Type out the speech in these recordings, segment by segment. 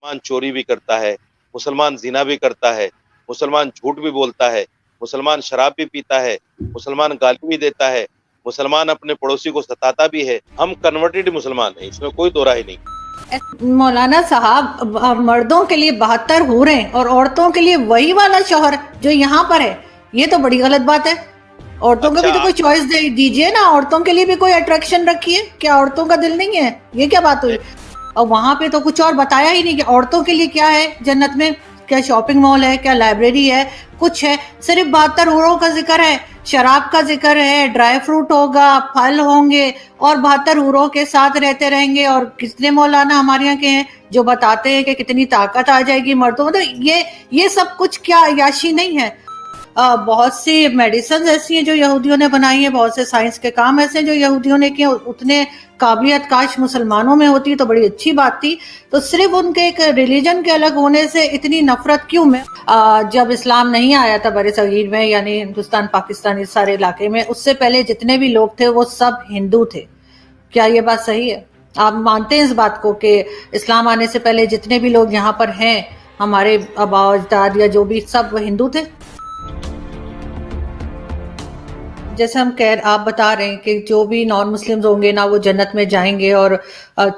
مسلمان چوری بھی کرتا ہے، مسلمان زنا بھی کرتا ہے، مسلمان جھوٹ بھی بولتا ہے، مسلمان شراب بھی پیتا ہے، مسلمان گالی بھی دیتا ہے، مسلمان اپنے پڑوسی کو ستاتا بھی ہے. ہم کنورٹڈ مسلمان ہیں، اس میں کوئی دو رائے نہیں. مولانا صاحب، مردوں کے لیے 72 حوریں اور عورتوں کے لیے وہی والا شوہر جو یہاں پر ہے، یہ تو بڑی غلط بات ہے. عورتوں کو بھی تو کوئی چوائس دیجئے نا، عورتوں کے لیے بھی کوئی اٹریکشن رکھیے. کیا عورتوں کا دل نہیں ہے؟ یہ کیا بات ہوئی؟ اور وہاں پہ تو کچھ اور بتایا ہی نہیں کہ عورتوں کے لیے کیا ہے جنت میں. کیا شاپنگ مال ہے، کیا لائبریری ہے، کچھ ہے؟ صرف 72 حوروں کا ذکر ہے، شراب کا ذکر ہے، ڈرائی فروٹ ہوگا، پھل ہوں گے، اور 72 حوروں کے ساتھ رہتے رہیں گے. اور کتنے مولانا ہمارے یہاں کے ہیں جو بتاتے ہیں کہ کتنی طاقت آ جائے گی مردوں میں. تو یہ سب کچھ کیا عیاشی نہیں ہے؟ بہت سی میڈیسنز ایسی ہیں جو یہودیوں نے بنائی ہیں، بہت سے سائنس کے کام ایسے ہیں جو یہودیوں نے کیے. اتنے قابلیت کاش مسلمانوں میں ہوتی تو بڑی اچھی بات تھی. تو صرف ان کے ایک ریلیجن کے الگ ہونے سے اتنی نفرت کیوں میں؟ جب اسلام نہیں آیا تھا بر صغیر میں، یعنی ہندوستان پاکستان اس سارے علاقے میں، اس سے پہلے جتنے بھی لوگ تھے وہ سب ہندو تھے. کیا یہ بات صحیح ہے؟ آپ مانتے ہیں اس بات کو کہ اسلام آنے سے پہلے جتنے بھی لوگ یہاں پر ہیں، ہمارے آباء و اجداد یا جو بھی، سب ہندو تھے؟ جیسے آپ بتا رہے ہیں کہ جو بھی نان مسلمز ہوں گے نا، وہ جنت میں جائیں گے، اور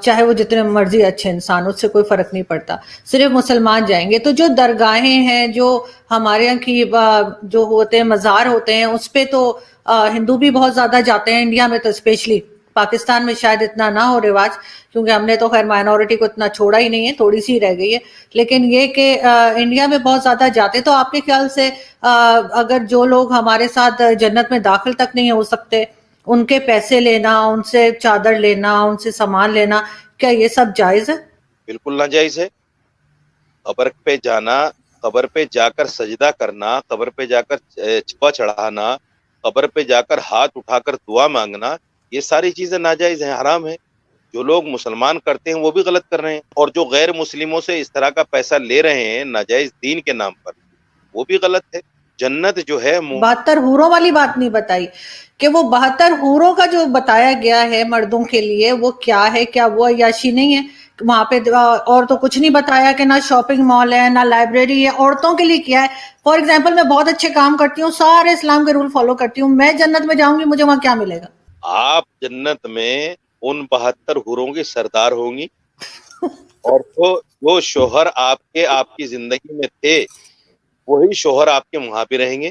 چاہے وہ جتنے مرضی اچھے انسان، اس سے کوئی فرق نہیں پڑتا، صرف مسلمان جائیں گے. تو جو درگاہیں ہیں، جو ہمارے یہاں کی جو ہوتے ہیں مزار ہوتے ہیں، اس پہ تو ہندو بھی بہت زیادہ جاتے ہیں. انڈیا میں تو اسپیشلی، پاکستان میں شاید اتنا نہ ہو رواج، کیونکہ ہم نے تو خیر مائنورٹی کو اتنا چھوڑا ہی نہیں ہے، تھوڑی سی رہ گئی ہے. لیکن یہ کہ انڈیا میں بہت زیادہ جاتے. تو آپ کے خیال سے اگر جو لوگ ہمارے ساتھ جنت میں داخل تک نہیں ہو سکتے، ان کے پیسے لینا، ان سے چادر لینا، ان سے سامان لینا، کیا یہ سب جائز ہے؟ بالکل ناجائز ہے. قبر پہ جانا، قبر پہ جا کر سجدہ کرنا، قبر پہ جا کر چپا چڑھانا، قبر پہ جا کر ہاتھ اٹھا کر دعا مانگنا، یہ ساری چیزیں ناجائز ہیں، حرام ہیں. جو لوگ مسلمان کرتے ہیں وہ بھی غلط کر رہے ہیں، اور جو غیر مسلموں سے اس طرح کا پیسہ لے رہے ہیں ناجائز دین کے نام پر، وہ بھی غلط ہے. جنت جو ہے 72 حوروں والی بات نہیں بتائی کہ وہ 72 حوروں کا جو بتایا گیا ہے مردوں کے لیے، وہ کیا ہے؟ کیا وہ عیاشی نہیں ہے وہاں پہ؟ اور تو کچھ نہیں بتایا کہ نہ شاپنگ مال ہے، نہ لائبریری ہے. عورتوں کے لیے کیا ہے؟ فار ایگزامپل، میں بہت اچھے کام کرتی ہوں، سارے اسلام کے رول فالو کرتی ہوں، میں جنت میں جاؤں گی، مجھے وہاں کیا ملے گا؟ آپ جنت میں ان 72 حوروں کی سردار ہوں گی، اور جو شوہر آپ کی زندگی میں تھے، وہی شوہر آپ کے وہاں پہ رہیں گے.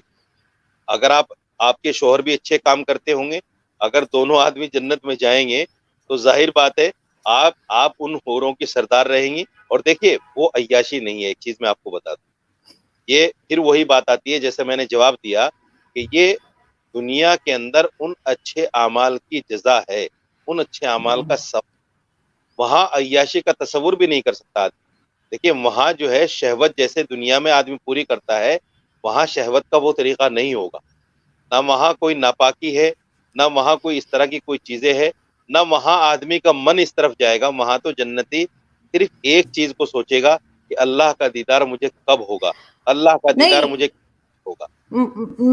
اگر آپ کے شوہر بھی اچھے کام کرتے ہوں گے، اگر دونوں آدمی جنت میں جائیں گے تو ظاہر بات ہے آپ ان حوروں کی سردار رہیں گی. اور دیکھیے، وہ عیاشی نہیں ہے. ایک چیز میں آپ کو بتا دوں، یہ پھر وہی بات آتی ہے جیسے میں نے جواب دیا کہ یہ دنیا کے اندر ان اچھے اعمال کی جزا ہے، ان اچھے اعمال کا سب. وہاں عیاشی کا تصور بھی نہیں کر سکتا آدمی. دیکھیے، وہاں جو ہے شہوت جیسے دنیا میں آدمی پوری کرتا ہے، وہاں شہوت کا وہ طریقہ نہیں ہوگا. نہ وہاں کوئی ناپاکی ہے، نہ وہاں کوئی اس طرح کی کوئی چیزیں ہے، نہ وہاں آدمی کا من اس طرف جائے گا. وہاں تو جنتی صرف ایک چیز کو سوچے گا کہ اللہ کا دیدار مجھے کب ہوگا، اللہ کا دیدار نہیں مجھے کب ہوگا.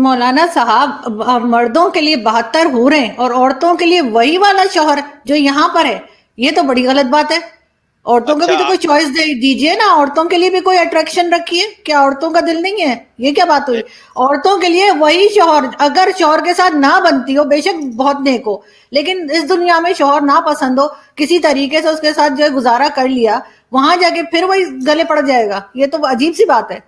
مولانا صاحب، مردوں کے لیے 72 حوریں اور عورتوں کے لیے وہی والا شوہر جو یہاں پر ہے، یہ تو بڑی غلط بات ہے. عورتوں کو بھی تو کوئی چوائس دیجئے نا، عورتوں کے لیے بھی کوئی اٹریکشن رکھیے. کیا عورتوں کا دل نہیں ہے؟ یہ کیا بات ہوئی؟ عورتوں کے لیے وہی شوہر، اگر شوہر کے ساتھ نہ بنتی ہو، بے شک بہت نیک ہو، لیکن اس دنیا میں شوہر نہ پسند ہو، کسی طریقے سے اس کے ساتھ جو ہے گزارا کر لیا، وہاں جا کے پھر وہی گلے پڑ جائے گا. یہ تو عجیب سی بات ہے.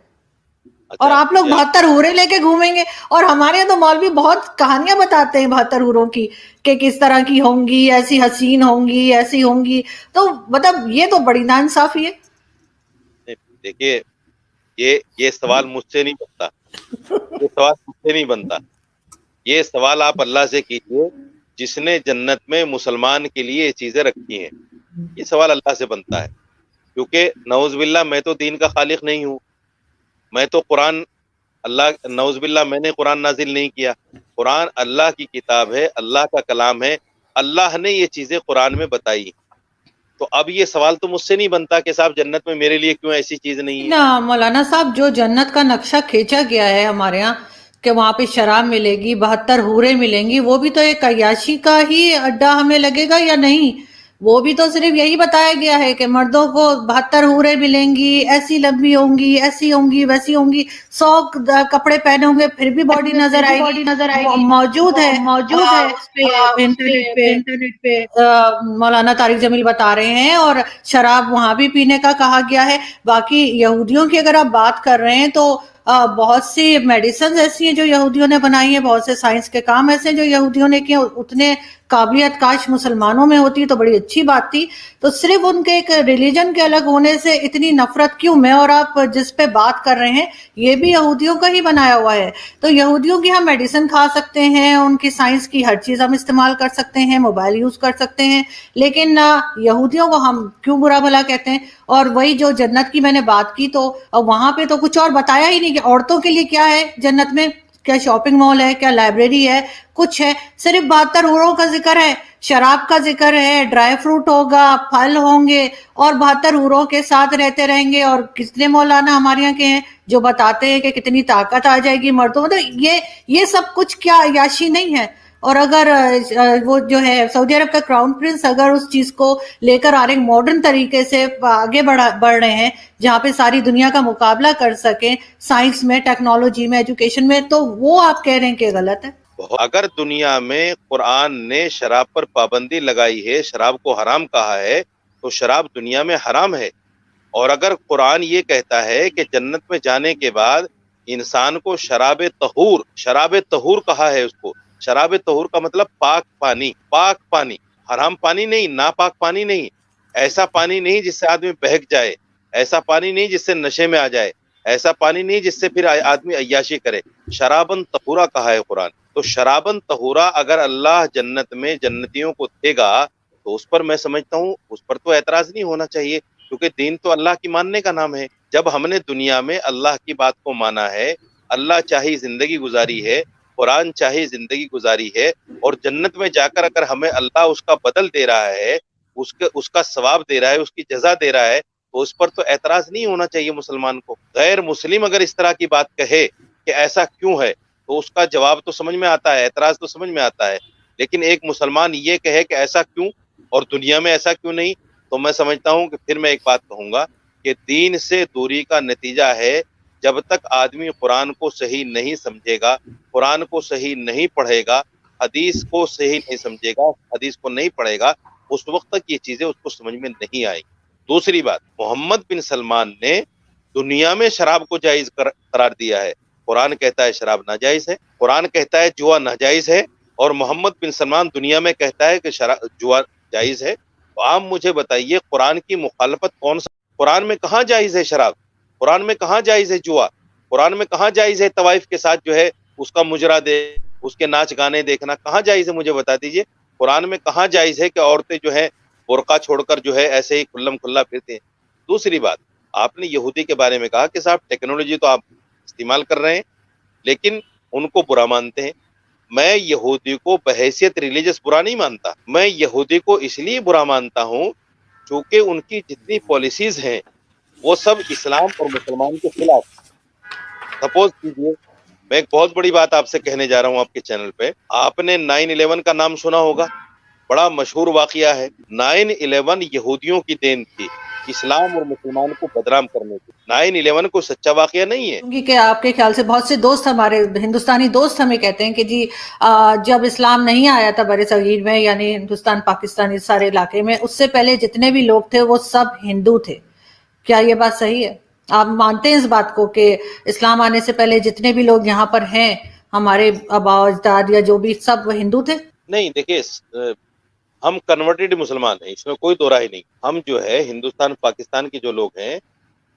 اور آپ لوگ 72 حوریں لے کے گھومیں گے، اور ہمارے یہاں تو مولوی بہت کہانیاں بتاتے ہیں 72 حوروں کی کہ کس طرح کی ہوں گی، ایسی حسین ہوں گی، ایسی ہوں گی. تو مطلب یہ تو بڑی ناانصافی ہے. دیکھیے، یہ سوال مجھ سے نہیں بنتا، یہ سوال مجھ سے نہیں بنتا. یہ سوال آپ اللہ سے کیجئے جس نے جنت میں مسلمان کے لیے یہ چیزیں رکھی ہیں. یہ سوال اللہ سے بنتا ہے، کیونکہ نعوذ باللہ میں تو دین کا خالق نہیں ہوں. میں تو نعوذ باللہ میں نے قرآن نازل نہیں کیا. قرآن اللہ کی کتاب ہے، اللہ کا کلام ہے، اللہ نے یہ چیزیں قرآن میں بتائی. تو اب یہ سوال تو مجھ سے نہیں بنتا کہ صاحب جنت میں میرے لیے کیوں ایسی چیز نہیں ہے. نا مولانا صاحب، جو جنت کا نقشہ کھینچا گیا ہے ہمارے ہاں کہ وہاں پہ شراب ملے گی، 72 حوریں ملیں گی، وہ بھی تو ایک عیاشی کا ہی اڈا ہمیں لگے گا یا نہیں؟ وہ بھی تو صرف یہی بتایا گیا ہے کہ مردوں کو 72 حوریں ملیں گی، ایسی لمبی ہوں گی، ایسی ہوں گی، ویسی ہوں گی، 100 کپڑے پہنے ہوں گے پھر بھی باڈی نظر آئے گی۔ موجود ہے اس پہ انٹرنیٹ پہ، انٹرنیٹ پہ مولانا طارق جمیل بتا رہے ہیں، اور شراب وہاں بھی پینے کا کہا گیا ہے۔ باقی یہودیوں کی اگر آپ بات کر رہے ہیں تو بہت سی میڈیسنز ایسی ہیں جو یہودیوں نے بنائی ہیں، بہت سے سائنس کے کام ایسے ہیں جو یہودیوں نے کیے، اتنے قابلیت کاش مسلمانوں میں ہوتی تو بڑی اچھی بات تھی۔ تو صرف ان کے ایک ریلیجن کے الگ ہونے سے اتنی نفرت کیوں؟ میں اور آپ جس پہ بات کر رہے ہیں یہ بھی یہودیوں کا ہی بنایا ہوا ہے۔ تو یہودیوں کی ہم میڈیسن کھا سکتے ہیں، ان کی سائنس کی ہر چیز ہم استعمال کر سکتے ہیں، موبائل یوز کر سکتے ہیں، لیکن یہودیوں کو ہم کیوں برا بھلا کہتے ہیں؟ اور وہی جو جنت کی میں نے بات کی تو وہاں پہ تو کچھ اور بتایا ہی نہیں کہ عورتوں کے لیے کیا ہے جنت میں، کیا شاپنگ مال ہے، کیا لائبریری ہے، کچھ ہے؟ صرف 72 حوروں کا ذکر ہے، شراب کا ذکر ہے، ڈرائی فروٹ ہوگا، پھل ہوں گے، اور 72 حوروں کے ساتھ رہتے رہیں گے۔ اور کتنے مولانا ہمارے یہاں کے ہیں جو بتاتے ہیں کہ کتنی طاقت آ جائے گی مردوں میں۔ تو یہ سب کچھ کیا عیاشی نہیں ہے؟ اور اگر وہ جو ہے سعودی عرب کا کراؤن پرنس اگر اس چیز کو لے کر آ رہے ہیں ماڈرن طریقے سے آگے بڑھ رہے ہیں جہاں پہ ساری دنیا کا مقابلہ کر سکیں سائنس میں، ٹیکنالوجی میں، ایجوکیشن میں، تو وہ آپ کہہ رہے ہیں کہ غلط ہے؟ اگر دنیا میں قرآن نے شراب پر پابندی لگائی ہے، شراب کو حرام کہا ہے، تو شراب دنیا میں حرام ہے۔ اور اگر قرآن یہ کہتا ہے کہ جنت میں جانے کے بعد انسان کو شراب طہور کہا ہے، اس کو شراب طہور کا مطلب پاک پانی، حرام پانی نہیں، ناپاک پانی نہیں، ایسا پانی نہیں جس سے آدمی بہک جائے، ایسا پانی نہیں جس سے نشے میں آ جائے، ایسا پانی نہیں جس سے پھر آدمی عیاشی کرے۔ شرابن طہورا کہا ہے قرآن۔ تو شرابن طہورا اگر اللہ جنت میں جنتیوں کو دے گا تو اس پر میں سمجھتا ہوں اس پر تو اعتراض نہیں ہونا چاہیے، کیونکہ دین تو اللہ کی ماننے کا نام ہے۔ جب ہم نے دنیا میں اللہ کی بات کو مانا ہے، اللہ چاہی زندگی گزاری ہے، قرآن چاہی زندگی گزاری ہے، اور جنت میں جا کر اگر ہمیں اللہ اس کا بدل دے رہا ہے، اس کا ثواب دے رہا ہے، اس کی جزا دے رہا ہے، تو اس پر تو اعتراض نہیں ہونا چاہیے مسلمان کو۔ غیر مسلم اگر اس طرح کی بات کہے کہ ایسا کیوں ہے تو اس کا جواب تو سمجھ میں آتا ہے، اعتراض تو سمجھ میں آتا ہے، لیکن ایک مسلمان یہ کہے کہ ایسا کیوں اور دنیا میں ایسا کیوں نہیں، تو میں سمجھتا ہوں کہ پھر میں ایک بات کہوں گا کہ دین سے دوری کا نتیجہ ہے جب تک آدمی قرآن کو صحیح نہیں سمجھے گا، قرآن کو صحیح نہیں پڑھے گا، حدیث کو صحیح نہیں سمجھے گا، حدیث کو نہیں پڑھے گا، اس وقت تک یہ چیزیں اس کو سمجھ میں نہیں آئیں۔ دوسری بات، محمد بن سلمان نے دنیا میں شراب کو جائز قرار دیا ہے۔ قرآن کہتا ہے شراب ناجائز ہے، قرآن کہتا ہے جوا ناجائز ہے، اور محمد بن سلمان دنیا میں کہتا ہے کہ جوا جائز ہے۔ تو آپ مجھے بتائیے قرآن کی مخالفت کون سا؟ قرآن میں کہاں جائز ہے شراب؟ قرآن میں کہاں جائز ہے جوا؟ قرآن میں کہاں جائز ہے طوائف کے ساتھ جو ہے اس کا مجرا دے، اس کے ناچ گانے دیکھنا کہاں جائز ہے؟ مجھے بتا دیجئے قرآن میں کہاں جائز ہے کہ عورتیں جو ہے برقع چھوڑ کر جو ہے ایسے ہی کھلم کھلا پھرتے ہیں۔ دوسری بات، آپ نے یہودی کے بارے میں کہا کہ صاحب ٹیکنالوجی تو آپ استعمال کر رہے ہیں لیکن ان کو برا مانتے ہیں۔ میں یہودی کو بحیثیت ریلیجس برا نہیں مانتا، میں یہودی کو اس لیے برا مانتا ہوں چونکہ ان کی جتنی پالیسیز ہیں وہ سب اسلام اور مسلمان کے خلاف۔ سپوز کیجیے میں ایک بہت بڑی بات آپ سے کہنے جا رہا ہوں آپ کے چینل پہ، آپ نے 9/11 کا نام سنا ہوگا، بڑا مشہور واقعہ ہے۔ 9/11 یہودیوں کی دین تھی اسلام اور مسلمان کو بدنام کرنے کی۔ 9/11 کو سچا واقعہ نہیں ہے۔ کیونکہ کہ آپ کے خیال سے بہت سے دوست ہمارے ہندوستانی دوست ہمیں کہتے ہیں کہ جی جب اسلام نہیں آیا تھا بر صغیر میں، یعنی ہندوستان پاکستان اس سارے علاقے میں، اس سے پہلے جتنے بھی لوگ تھے وہ سب ہندو تھے۔ کیا یہ بات صحیح ہے؟ آپ مانتے ہیں اس بات کو کہ اسلام آنے سے پہلے جتنے بھی لوگ یہاں پر ہیں، ہمارے آبا اجداد یا جو بھی، سب وہ ہندو تھے؟ نہیں دیکھیے، ہم کنورٹڈ مسلمان ہیں، اس میں کوئی دو رائے نہیں۔ ہم جو ہے ہندوستان پاکستان کے جو لوگ ہیں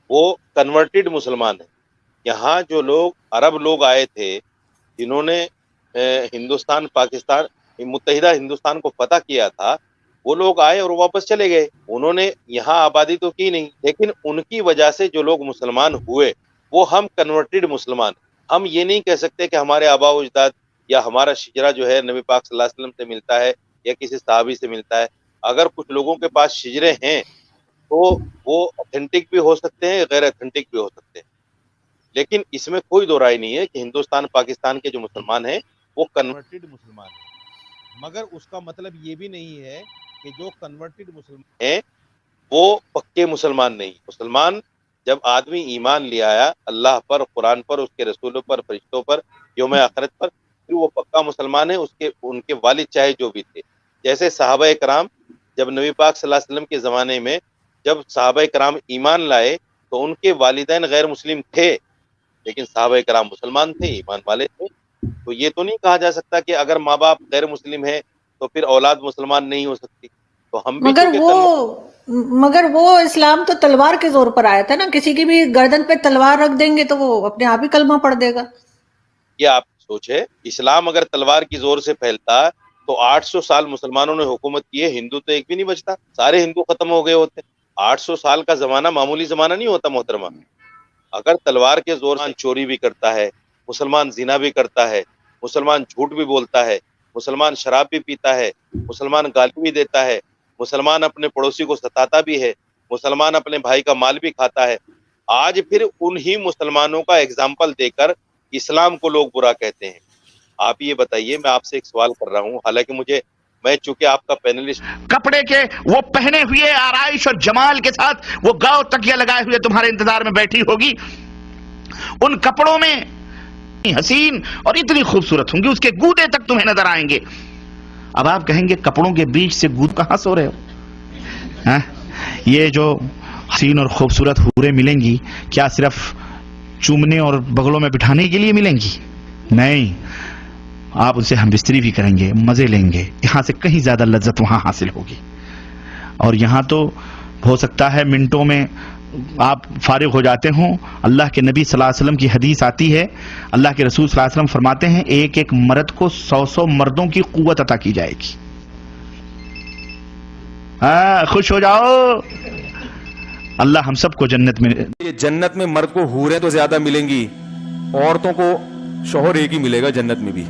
وہ کنورٹڈ مسلمان ہیں۔ یہاں جو لوگ عرب لوگ آئے تھے جنہوں نے ہندوستان پاکستان متحدہ ہندوستان کو فتح کیا تھا، وہ لوگ آئے اور واپس چلے گئے، انہوں نے یہاں آبادی تو کی نہیں، لیکن ان کی وجہ سے جو لوگ مسلمان ہوئے وہ ہم کنورٹڈ مسلمان۔ ہم یہ نہیں کہہ سکتے کہ ہمارے آبا و اجداد یا ہمارا شجرہ جو ہے نبی پاک صلی اللہ علیہ وسلم سے ملتا ہے یا کسی صحابی سے ملتا ہے۔ اگر کچھ لوگوں کے پاس شجرے ہیں تو وہ اتھینٹک بھی ہو سکتے ہیں، غیر اتھینٹک بھی ہو سکتے ہیں، لیکن اس میں کوئی دو رائے نہیں ہے کہ ہندوستان پاکستان کے جو مسلمان ہیں وہ کنورٹڈ مسلمان ہیں۔ مگر اس کا مطلب یہ بھی نہیں ہے کہ جو کنورٹڈ مسلمان ہیں وہ پکے مسلمان نہیں. مسلمان جب آدمی ایمان لے آیا اللہ پر، قرآن پر، اس کے رسولوں پر، فرشتوں پر، یوم آخرت پر، پھر وہ پکا مسلمان ہے. ان کے والد چاہے جو بھی تھے، جیسے صحابہ کرام جب نبی پاک صلی اللہ علیہ وسلم کے زمانے میں جب صحابہ کرام ایمان لائے تو ان کے والدین غیر مسلم تھے، لیکن صحابہ کرام مسلمان تھے، ایمان والے تھے. تو یہ تو نہیں کہا جا سکتا کہ اگر ماں باپ غیر مسلم ہیں تو پھر اولاد مسلمان نہیں ہو سکتی. تو ہم بھی مگر وہ اسلام تو تلوار کے زور پر آیا تھا نا، کسی کی بھی گردن پہ تلوار رکھ دیں گے تو وہ اپنے آپ ہی کلمہ پڑھ دے گا. یہ آپ سوچ ہے، اسلام اگر تلوار کی زور سے پھیلتا تو 800 سال مسلمانوں نے حکومت کی ہے، ہندو تو ایک بھی نہیں بچتا، سارے ہندو ختم ہو گئے ہوتے. 800 سال کا زمانہ معمولی زمانہ نہیں ہوتا محترمہ. اگر تلوار کے زور سے چوری بھی کرتا ہے، مسلمان زنا بھی کرتا ہے، مسلمان جھوٹ بھی بولتا ہے، مسلمان شراب بھی پیتا ہے، مسلمان گالی بھی دیتا ہے، مسلمان اپنے پڑوسی کو ستاتا بھی ہے، مسلمان اپنے بھائی کا مال بھی کھاتا ہے، آج پھر انہی مسلمانوں کا ایگزامپل دے کر اسلام کو لوگ برا کہتے ہیں. آپ یہ بتائیے، میں آپ سے ایک سوال کر رہا ہوں، حالانکہ میں چونکہ آپ کا پینلسٹ، کپڑے کے وہ پہنے ہوئے آرائش اور جمال کے ساتھ وہ گاؤ تکیہ لگائے ہوئے تمہارے انتظار میں بیٹھی ہوگی، ان کپڑوں میں حسین اور اتنی خوبصورت ہوں گی، اس کے گودے تک تمہیں نظر آئیں گے. اب آپ کہیں گے کپڑوں کے بیچ سے گود کہاں سو رہے ہو؟ یہ جو حسین اور خوبصورت حوریں ملیں گی کیا صرف چومنے اور بغلوں میں بٹھانے کے لیے ملیں گی؟ نہیں، آپ ان سے ہم بستری بھی کریں گے، مزے لیں گے، یہاں سے کہیں زیادہ لذت وہاں حاصل ہوگی. اور یہاں تو ہو سکتا ہے منٹوں میں آپ فارغ ہو جاتے ہوں. اللہ کے نبی صلی اللہ علیہ وسلم کی حدیث آتی ہے، اللہ کے رسول صلی اللہ علیہ وسلم فرماتے ہیں ایک ایک مرد کو 100 مردوں کی قوت عطا کی جائے گی. خوش ہو جاؤ، اللہ ہم سب کو جنت میں. یہ جنت میں مرد کو حوریں تو زیادہ ملیں گی، عورتوں کو شوہر ایک ہی ملے گا جنت میں بھی.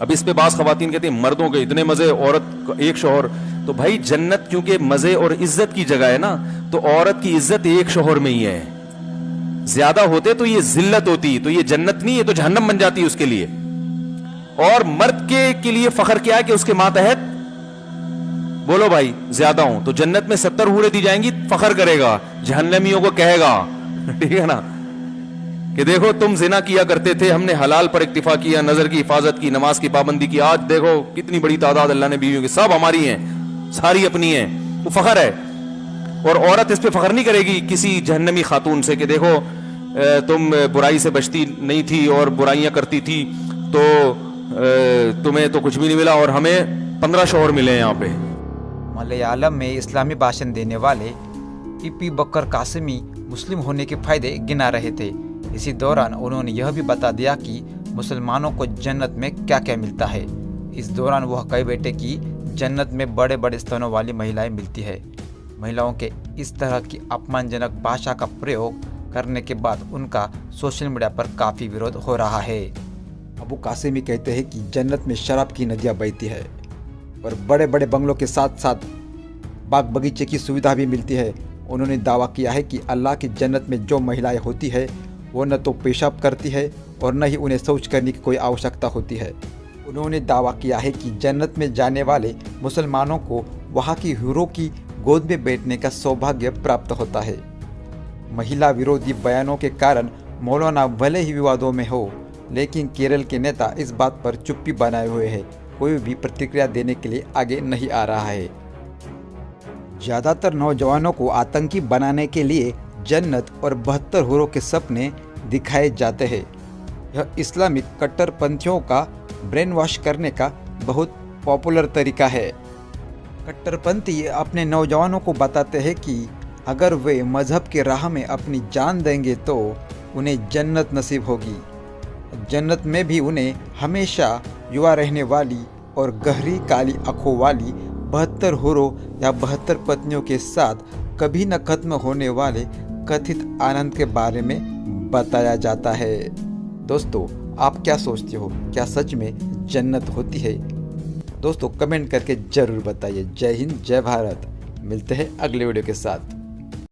اب اس پہ بعض خواتین کہتے ہیں مردوں کے اتنے مزے، عورت ایک شوہر. تو بھائی جنت کیونکہ مزے اور عزت کی جگہ ہے نا، تو عورت کی عزت ایک شوہر میں ہی ہے. زیادہ ہوتے تو یہ ذلت ہوتی، تو یہ جنت نہیں، یہ تو جہنم بن جاتی اس کے لیے. اور مرد کے لیے فخر کیا ہے کہ اس کے ماتحت بولو بھائی زیادہ ہوں، تو جنت میں 70 حوریں دی جائیں گی، فخر کرے گا، جہنمیوں کو کہے گا ٹھیک ہے نا کہ دیکھو تم زنا کیا کرتے تھے، ہم نے حلال پر اکتفا کیا، نظر کی حفاظت کی، نماز کی پابندی کی، آج دیکھو کتنی بڑی تعداد اللہ نے بیویوں کی، سب ہماری ہیں، ساری اپنی ہیں. وہ فخر ہے. اور عورت اس پہ فخر نہیں کرے گی کسی جہنمی خاتون سے کہ دیکھو تم برائی سے بچتی نہیں تھی اور برائیاں کرتی تھی، تو تمہیں تو کچھ بھی نہیں ملا اور ہمیں 15 شوہر ملے ہیں. یہاں پہ ملیالم میں اسلامی بھاشن دینے والے ای پی بکر قاسمی مسلم ہونے کے فائدے گنا رہے تھے. اسی دوران انہوں نے یہ بھی بتا دیا کہ مسلمانوں کو جنت میں کیا کیا ملتا ہے. اس دوران وہ کہہ بیٹھے کہ جنت میں بڑے بڑے ستنوں والی مہیلائیں ملتی ہے. مہیلاؤں کے اس طرح کی اپمان جنک بھاشا کا پریوگ کرنے کے بعد ان کا سوشل میڈیا پر کافی ویرودھ ہو رہا ہے. ابو قاسمی کہتے ہیں کہ جنت میں شراب کی ندیاں بہتی ہے اور بڑے بڑے بنگلوں کے ساتھ ساتھ باغ باغیچے کی سویدھا بھی ملتی ہے. انہوں نے دعویٰ کیا ہے کہ اللہ کی جنت میں جو مہیلائیں ہوتی ہے وہ نہ تو پیشاب کرتی ہے اور نہ ہی انہیں شوچ کرنے کی کوئی آوشکتا ہوتی ہے. انہوں نے دعویٰ کیا ہے کہ جنت میں جانے والے مسلمانوں کو وہاں کی حوروں کی گود میں بیٹھنے کا سوبھاگیہ پراپت ہوتا ہے. مہیلا ویرودھی بیانوں کے کارن مولانا بھلے ہی ووادوں میں ہو، لیکن کیرل کے نیتا اس بات پر چپی بنائے ہوئے ہیں، کوئی بھی پرتکریا دینے کے لیے آگے نہیں آ رہا ہے. زیادہ تر نوجوانوں کو آتنکی بنانے کے لیے جنت اور 72 حوروں کے سپنے دکھائے جاتے ہیں. یہ اسلامک کٹر پنتھیوں کا برین واش کرنے کا بہت پاپولر طریقہ ہے. کٹر پنتھی اپنے نوجوانوں کو بتاتے ہیں کہ اگر وہ مذہب کے راہ میں اپنی جان دیں گے تو انہیں جنت نصیب ہوگی. جنت میں بھی انہیں ہمیشہ یوا رہنے والی اور گہری کالی آنکھوں والی 72 حوروں یا 72 پتنیوں کے ساتھ کبھی نہ ختم ہونے والے کتھت آنند کے بارے میں بتایا جاتا ہے. دوستو آپ کیا سوچتے ہو؟ کیا سچ میں جنت ہوتی ہے؟ دوستو کمنٹ کر کے ضرور بتائیے. جے ہند، جے بھارت. ملتے ہیں اگلے ویڈیو کے ساتھ.